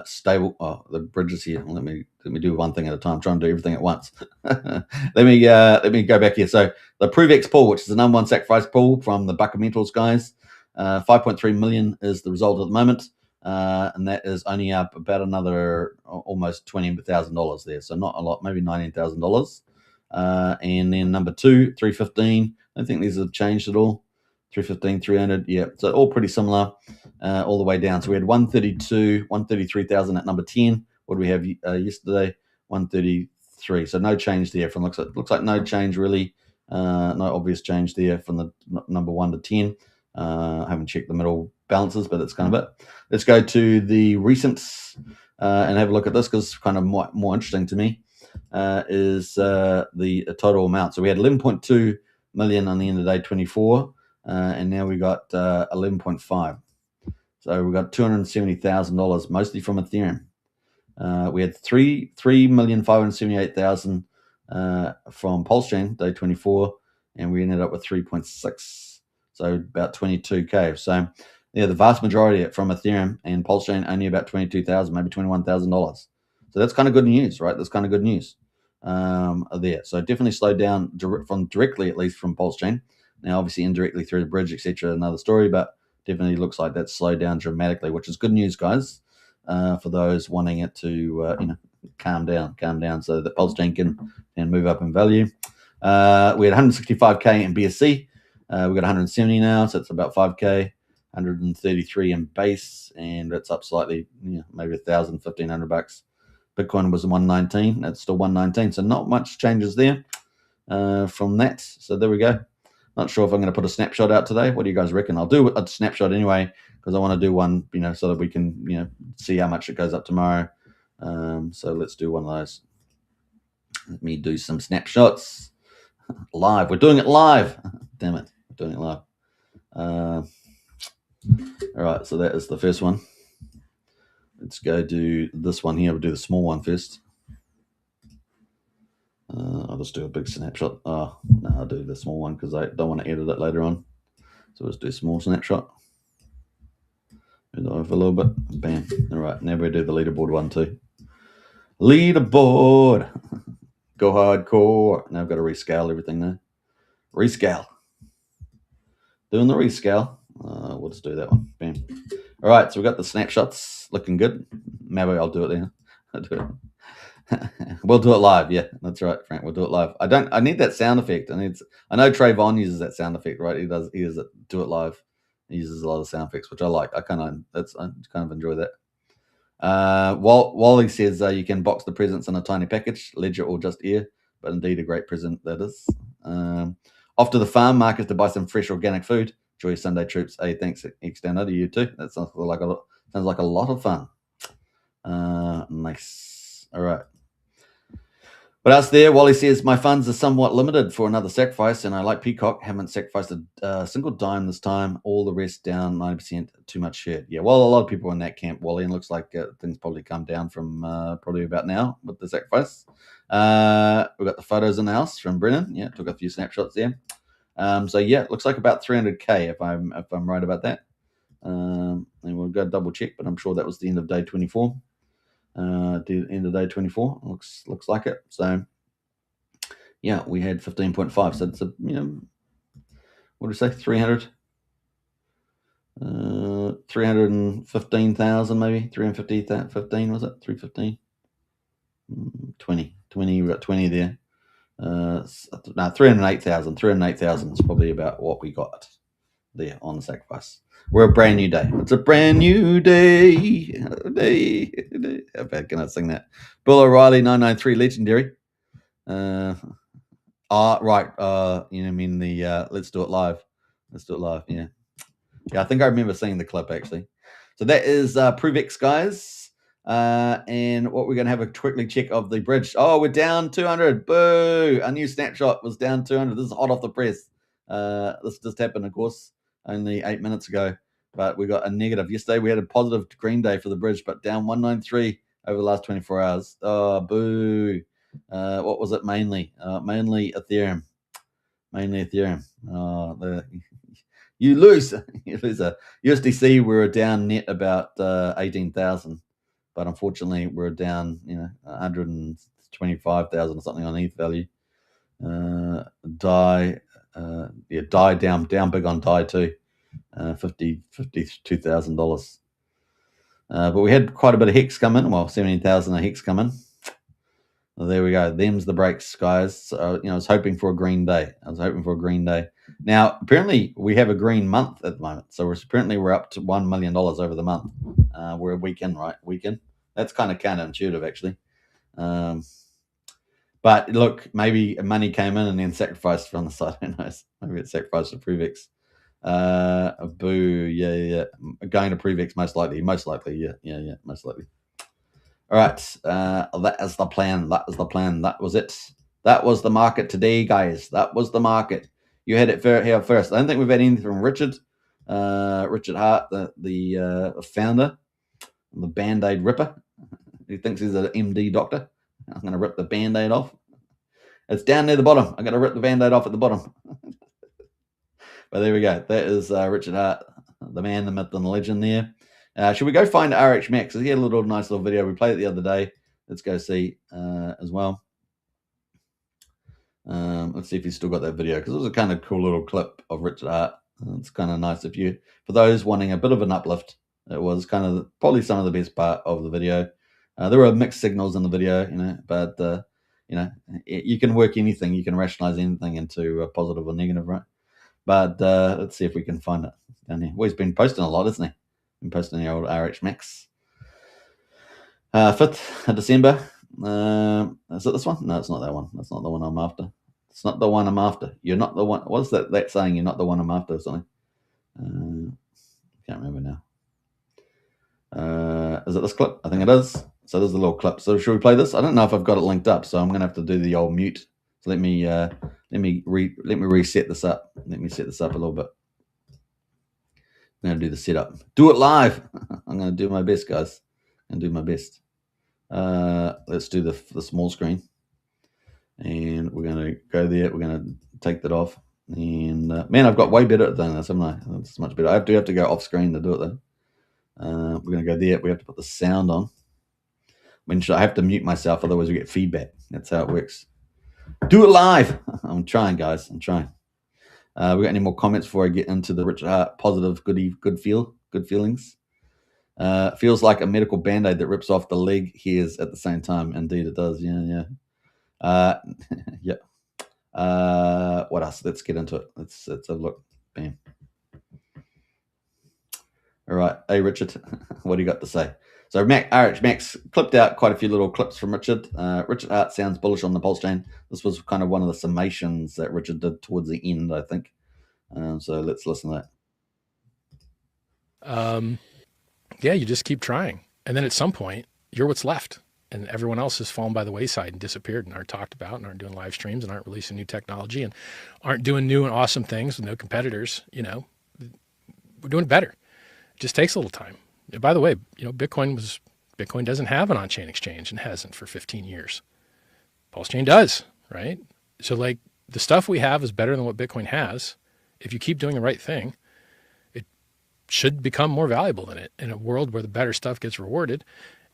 stable the bridges here. Let me do one thing at a time. I'm trying to do everything at once. let me go back here. So the ProveX pool, which is the number one sacrifice pool from the Buckamentals guys, 5.3 million is the result at the moment, and that is only up about another almost $20,000 there. So not a lot, maybe $19,000. And then number two, 315. I don't think these have changed at all. 315, 300, yeah. So all pretty similar all the way down. So we had 133,000 at number 10. What do we have yesterday? 133. So no change there. From looks like no change really. No obvious change there from the number 1 to 10. I haven't checked the middle balances, but it's kind of it. Let's go to the recents and have a look at this because it's kind of more interesting to me. Is the total amount. So we had 11.2 million on the end of day 24. And now we got 11.5. So we got $270,000, mostly from Ethereum. We had 3,578,000 from PulseChain day 24, and we ended up with 3.6. So about 22K. So yeah, the vast majority from Ethereum and PulseChain only about 22,000, maybe $21,000. So that's kind of good news, right? That's kind of good news there. So definitely slowed down directly, at least from PulseChain. Now, obviously, indirectly through the bridge, etc., another story, but definitely looks like that's slowed down dramatically, which is good news, guys, for those wanting it to, calm down, so that PulseChain can move up in value. We had 165K in BSC. We got 170 now, so it's about 5K. 133 in base, and it's up slightly, maybe $1,000, $1,500. Bitcoin was 119. It's still 119. So not much changes there from that. So there we go. Not sure if I'm going to put a snapshot out today. What do you guys reckon? I'll do a snapshot anyway because I want to do one, so that we can, see how much it goes up tomorrow. So let's do one of those. Let me do some snapshots live. We're doing it live. Damn it, we're doing it live. All right, so that is the first one. Let's go do this one here. We'll do the small one first. I'll just do a big snapshot. Oh, no, I'll do the small one because I don't want to edit it later on. So let's do a small snapshot. Move it over a little bit. Bam. All right, now we do the leaderboard one too. Leaderboard. Go hardcore. Now I've got to rescale everything now. Rescale. Doing the rescale. We'll just do that one. Bam. All right, so we've got the snapshots looking good. Maybe I'll do it then. I'll do it. We'll do it live. Yeah, that's right, Frank. We'll do it live. I need that sound effect. I know Trayvon uses that sound effect, right? He does it, do it live. He uses a lot of sound effects, which I like. I kind of enjoy that. Wally says you can box the presents in a tiny package, ledger or just air, but indeed a great present that is. Off to the farm market to buy some fresh organic food. Enjoy your Sunday trips. Hey, thanks, Extender, to you too. That sounds like a lot of fun. Nice. All right. What else there? Wally says, my funds are somewhat limited for another sacrifice, and I, like Peacock, haven't sacrificed a single dime this time. All the rest down 90%, too much shit. Yeah, well, a lot of people in that camp, Wally, and looks like things probably come down from probably about now with the sacrifice. We've got the photos in the house from Brennan. Yeah, took a few snapshots there. So yeah, it looks like about 300K if I'm right about that. And we'll go double check, but I'm sure that was the end of day 24. The end of day 24 looks like it. So yeah, we had 15.5. So it's a what do we say, 315,000 maybe, 350,015 was it, 315, 20. We got 20 there. No, 308,000 is probably about what we got there on the sacrifice. We're a brand new day. It's a brand new day. How bad can I sing that? Bill O'Reilly 993 legendary. Right. I mean the let's do it live. Yeah. I think I remember seeing the clip actually. So that is ProveX, guys. And what we're going to have a quickly check of the bridge. Oh, we're down 200. Boo! A new snapshot was down 200. This is hot off the press. This just happened, of course, only 8 minutes ago. But we got a negative. Yesterday we had a positive green day for the bridge, but down 193 over the last 24 hours. Oh, boo. What was it mainly? Mainly Ethereum. Oh, you lose. You lose. USDC, we were down net about 18,000. But unfortunately, we're down, 125,000 or something on ETH value. DAI down big on DAI too, $52,000. But we had quite a bit of hex come in. Well, 17,000 of hex come in. Well, there we go. Them's the breaks, guys. So, I was hoping for a green day. Now, apparently, we have a green month at the moment. So we're up to $1 million over the month. We're a weekend, right? That's kind of counterintuitive, actually. But look, maybe money came in and then sacrificed from the side. Who knows? Maybe it sacrificed to ProveX. Boo. Yeah. Going to ProveX, most likely. Yeah, most likely. All right. That is the plan. That was it. That was the market today, guys. That was the market. You had it here first. I don't think we've had anything from Richard Hart, the founder, the Band-Aid ripper. He thinks he's an MD doctor. I'm going to rip the Band-Aid off. It's down near the bottom. I got to rip the Band-Aid off at the bottom. But there we go. That is Richard Hart, the man, the myth, and the legend there. Should we go find RH Max? He had a nice little video. We played it the other day. Let's go see as well. Let's see if he's still got that video, because it was a kind of cool little clip of Richard Hart. It's kind of nice for those wanting a bit of an uplift. It was kind of probably some of the best part of the video. There were mixed signals in the video, but you can work anything, you can rationalize anything into a positive or negative, right? But let's see if we can find it down here. Well, he's been posting a lot, isn't he? Been posting the old RH Max. 5th of December. Is it this one? No, it's not that one. That's not the one I'm after. It's not the one I'm after. You're not the one. What's that saying? You're not the one I'm after or something. Can't remember now. Is it this clip? I think it is. So there's the little clip. So should we play this? I don't know if I've got it linked up, so I'm gonna have to do the old mute. So let me reset this up. Let me set this up a little bit. I'm gonna do the setup. Do it live. I'm gonna do my best, guys. I'm gonna do my best. Let's do the small screen, and we're gonna go there. We're gonna take that off. And man, I've got way better at doing this, haven't I? It's much better. I have to go off screen to do it though. We're going to go there. We have to put the sound on. I have to mute myself, otherwise we get feedback. That's how it works. Do it live. I'm trying, guys. I'm trying. We got any more comments before I get into the Richard Hart positive, good feelings? Feels like a medical band-aid that rips off the leg hairs at the same time. Indeed, it does. Yeah. Yeah. What else? Let's get into it. Let's have a look. Bam. All right. Hey, Richard, what do you got to say? So Max clipped out quite a few little clips from Richard. Richard Hart sounds bullish on the PulseChain. This was kind of one of the summations that Richard did towards the end, I think. So let's listen to that. Yeah, you just keep trying. And then at some point, you're what's left. And everyone else has fallen by the wayside and disappeared and aren't talked about and aren't doing live streams and aren't releasing new technology and aren't doing new and awesome things with no competitors. You know, we're doing it better. It just takes a little time. And by the way, you know, Bitcoin doesn't have an on-chain exchange and hasn't for 15 years. PulseChain does, right? So like the stuff we have is better than what Bitcoin has. If you keep doing the right thing, it should become more valuable than it in a world where the better stuff gets rewarded.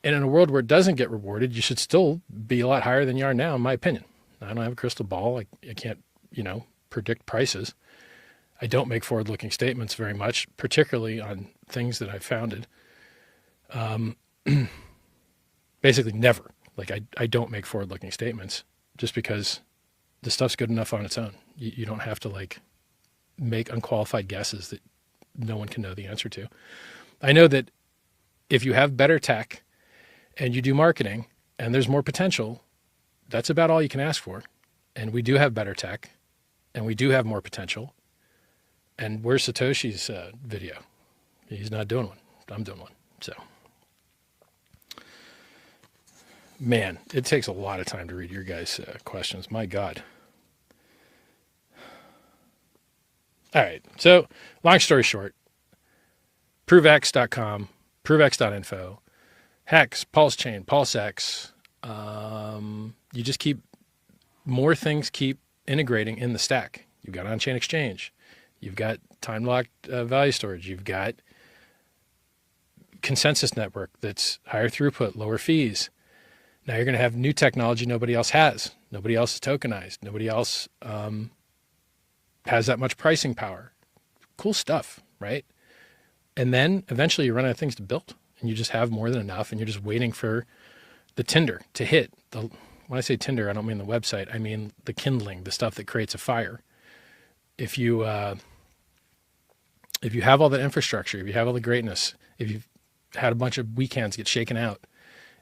And in a world where it doesn't get rewarded, you should still be a lot higher than you are now, in my opinion. I don't have a crystal ball. I can't, predict prices. I don't make forward-looking statements very much, particularly on things that I've founded. Basically never. Like I don't make forward-looking statements just because the stuff's good enough on its own. You don't have to make unqualified guesses that no one can know the answer to. I know that if you have better tech and you do marketing and there's more potential, that's about all you can ask for. And we do have better tech and we do have more potential. And where's Satoshi's video? He's not doing one. I'm doing one. So, man, it takes a lot of time to read your guys' questions. My God. All right. So, long story short, ProveX.com, ProveX.info, Hex, PulseChain, PulseX. You just more things keep integrating in the stack. You've got on-chain exchange. You've got time-locked value storage. You've got consensus network that's higher throughput, lower fees. Now you're going to have new technology nobody else has. Nobody else is tokenized. Nobody else has that much pricing power. Cool stuff, right? And then eventually you run out of things to build and you just have more than enough and you're just waiting for the tinder to hit. When I say tinder, I don't mean the website. I mean the kindling, the stuff that creates a fire. If you have all that infrastructure, if you have all the greatness, if you've had a bunch of weekends get shaken out,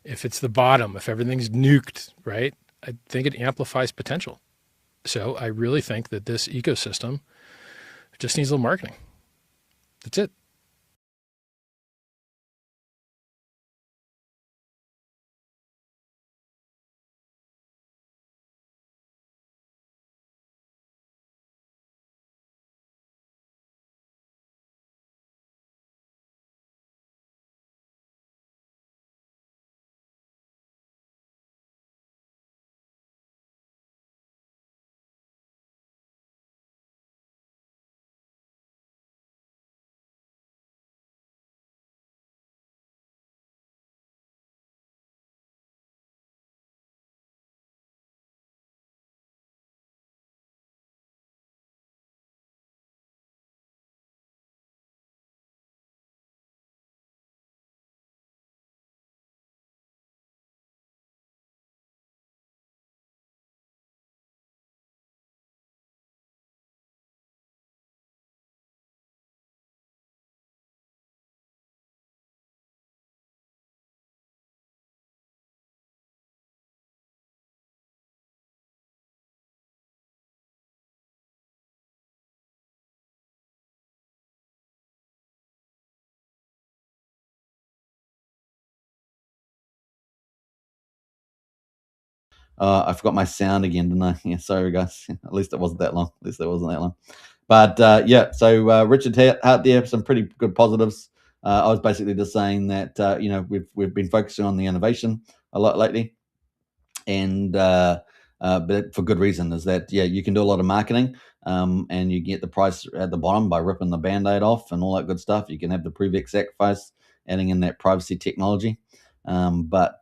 if it's the bottom, if everything's nuked, right? I think it amplifies potential. So I really think that this ecosystem just needs a little marketing. That's it. I forgot my sound again, didn't I? Yeah, sorry guys. At least it wasn't that long. But yeah, so Richard Hart there, some pretty good positives. I was basically just saying that we've been focusing on the innovation a lot lately, and but for good reason. Is that you can do a lot of marketing, and you get the price at the bottom by ripping the band-aid off and all that good stuff. You can have the ProveX sacrifice, adding in that privacy technology. But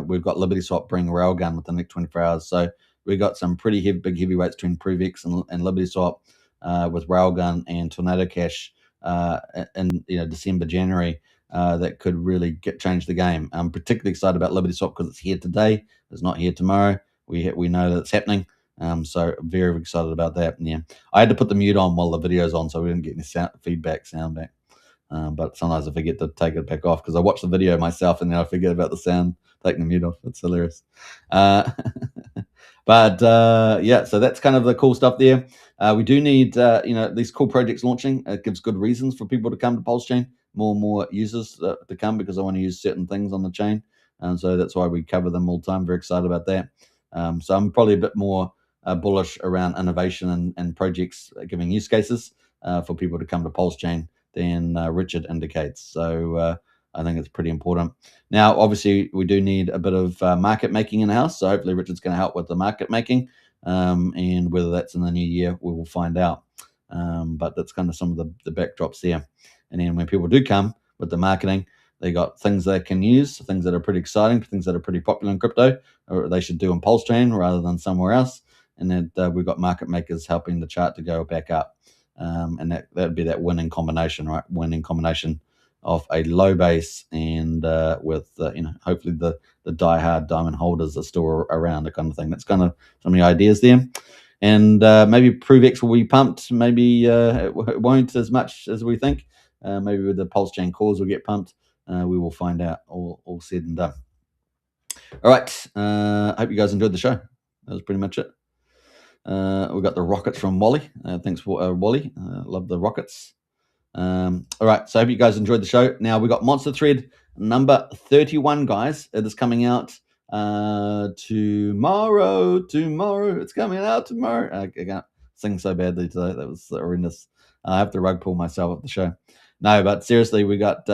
we've got Liberty Swap bring RailGun within the next 24 hours. So we've got some pretty big heavyweights between ProveX and Liberty Swap with RailGun and Tornado Cash in December, January. That could really change the game. I'm particularly excited about Liberty Swap because it's here today. It's not here tomorrow. We know that it's happening. So very excited about that. Yeah, I had to put the mute on while the video's on, so we didn't get any sound back. But sometimes I forget to take it back off because I watch the video myself and then I forget about the sound, taking the mute off. It's hilarious. But yeah, so that's kind of the cool stuff there. We do need these cool projects launching. It gives good reasons for people to come to PulseChain, more and more users to come because I want to use certain things on the chain. And so that's why we cover them all the time. Very excited about that. So I'm probably a bit more bullish around innovation and projects giving use cases for people to come to PulseChain than Richard indicates. So I think it's pretty important. Now, obviously, we do need a bit of market making in the house. So hopefully Richard's going to help with the market making. And whether that's in the new year, we will find out. But that's kind of some of the backdrops there. And then when people do come with the marketing, they got things they can use, things that are pretty exciting, things that are pretty popular in crypto, or they should do in PulseChain rather than somewhere else. And then we've got market makers helping the chart to go back up. And that'd be that winning combination, right? Winning combination of a low base and with hopefully the die-hard diamond holders are still around, that kind of thing. That's kind of some of the ideas there. And maybe ProveX will be pumped. Maybe it won't as much as we think. Maybe with the PulseChain cores will get pumped. We will find out, all said and done. All right. I hope you guys enjoyed the show. That was pretty much it. We got the rockets from Wally. Thanks, Wally. Love the rockets. All right. So I hope you guys enjoyed the show. Now we got Monster Thread number 31, guys. It is coming out tomorrow. It's coming out tomorrow. I can't sing so badly today. That was horrendous. I have to rug pull myself at the show. No, but seriously, we got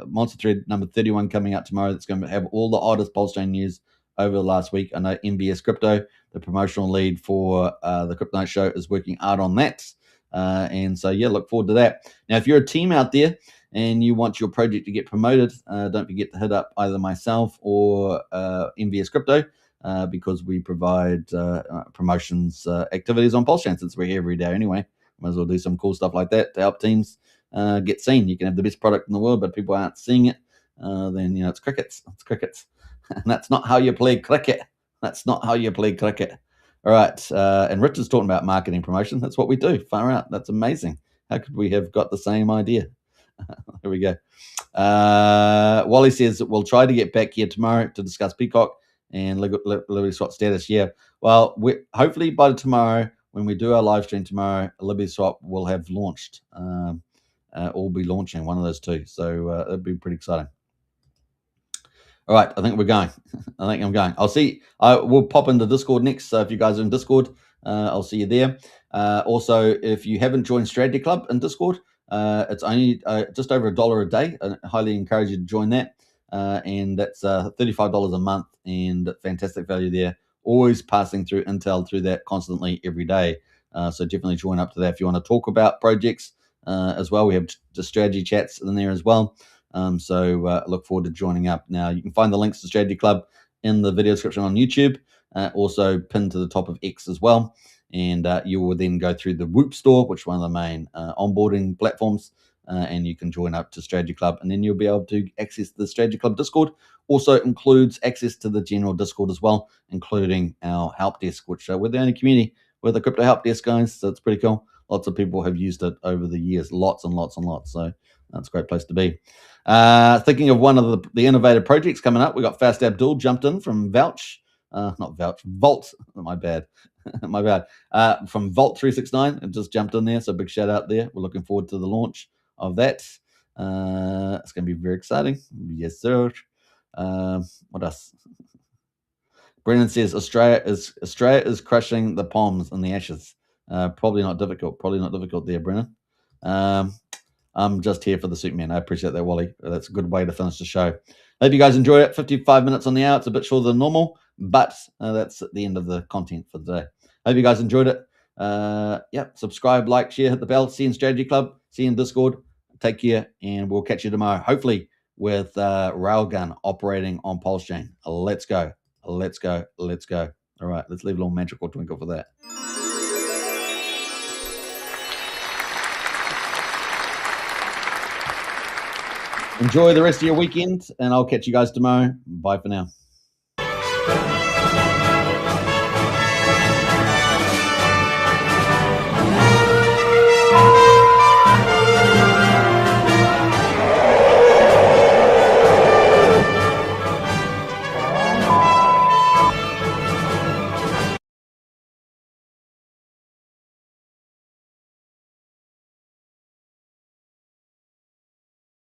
Monster Thread number 31 coming out tomorrow. That's going to have all the oddest PulseChain news over the last week. I know MBS Crypto, the promotional lead for the Crypto Night Show, is working hard on that. And so, yeah, look forward to that. Now, if you're a team out there and you want your project to get promoted, don't forget to hit up either myself or MBS Crypto because we provide promotions activities on PulseChain since we're here every day anyway. Might as well do some cool stuff like that to help teams get seen. You can have the best product in the world, but people aren't seeing it. Then it's crickets. It's crickets. And that's not how you play cricket. That's not how you play cricket. All right. And Richard's talking about marketing promotion. That's what we do. Far out. That's amazing. How could we have got the same idea? Here we go. Wally says we'll try to get back here tomorrow to discuss Peacock and Liberty Swap status. Yeah. Well, hopefully by tomorrow, when we do our live stream tomorrow, Liberty Swap will have launched. Or be launching, one of those two. So it'll be pretty exciting. All right, I think we're going. I think I'm going. I'll see. We'll pop into Discord next. So if you guys are in Discord, I'll see you there. Also, if you haven't joined Strategy Club in Discord, it's only just over $1 a day. I highly encourage you to join that. And that's $35 a month and fantastic value there. Always passing through intel through that constantly every day. So definitely join up to that if you want to talk about projects as well. We have the strategy chats in there as well. So look forward to joining up. Now, you can find the links to Strategy Club in the video description on YouTube, also pinned to the top of X as well. And you will then go through the Whoop store, which is one of the main onboarding platforms, and you can join up to Strategy Club. And then you'll be able to access the Strategy Club Discord. Also includes access to the general Discord as well, including our help desk, which we're the only community with a crypto help desk, guys. So it's pretty cool. Lots of people have used it over the years, lots and lots and lots. So that's a great place to be. Thinking of one of the innovative projects coming up, we got Fast Abdul jumped in from Vault. My bad. My bad. From Vault 369 and just jumped in there. So big shout out there. We're looking forward to the launch of that. It's going to be very exciting. Yes, sir. What else? Brennan says Australia is crushing the palms in the ashes. Probably not difficult there, Brennan. I'm just here for the Superman. I appreciate that, Wally. That's a good way to finish the show. Hope you guys enjoy it. 55 minutes on the hour. It's a bit shorter than normal, but that's at the end of the content for today. Hope you guys enjoyed it. Subscribe, like, share, hit the bell. See you in Strategy Club. See you in Discord. Take care, and we'll catch you tomorrow, hopefully with RailGun operating on PulseChain. Let's go. All right, let's leave a little magical twinkle for that. Enjoy the rest of your weekend, and I'll catch you guys tomorrow. Bye for now.